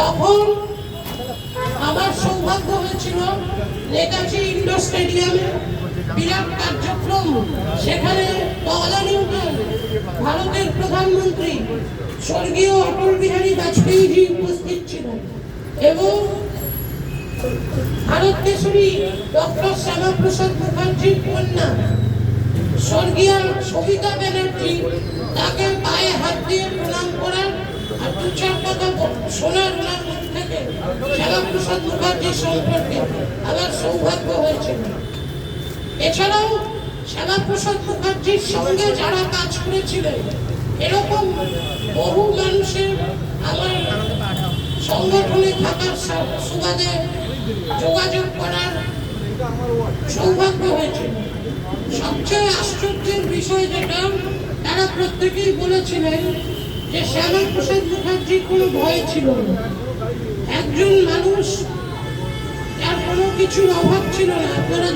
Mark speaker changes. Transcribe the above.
Speaker 1: তখন আমার সৌভাগ্য হয়েছিল নেতাজি ইন্ডোর স্টেডিয়ামে বিরাট কার্যক্রম, সেখানে তদানীন্তন ভারতের প্রধানমন্ত্রী স্বর্গীয় অটল বিহারী বাজপেয়ীজি উপস্থিত ছিলেন এবং ভারত কেশরী ডক্টর শ্যামাপ্রসাদ মুখার্জির কন্যা স্বর্গীয় সবিতা ব্যানার্জি তাকে পায়ে হাত দিয়ে প্রণাম করার আর দু চার কথা শোনার ওনার মুখ থেকে শ্যামাপ্রসাদ মুখার্জির সম্পর্কে আমার সৌভাগ্য হয়েছিল। এছাড়াও শ্যামাপ্রসাদ মুখার্জির সঙ্গে যারা কাজ করেছিলেন এরকম বহু মানুষের আমার সংগঠনে থাকার সুবাদে যোগাযোগ করার সৌভাগ্য হয়েছিল। সবচেয়ে আশ্চর্যের বিষয় যেটা, তারা প্রত্যেকেই বলেছিলেন যে শ্যামাপ্রসাদ মুখার্জির কোনো ভয় ছিল না, একজন মানুষ যার কোনো কিছুর অভাব ছিল না। আপনারা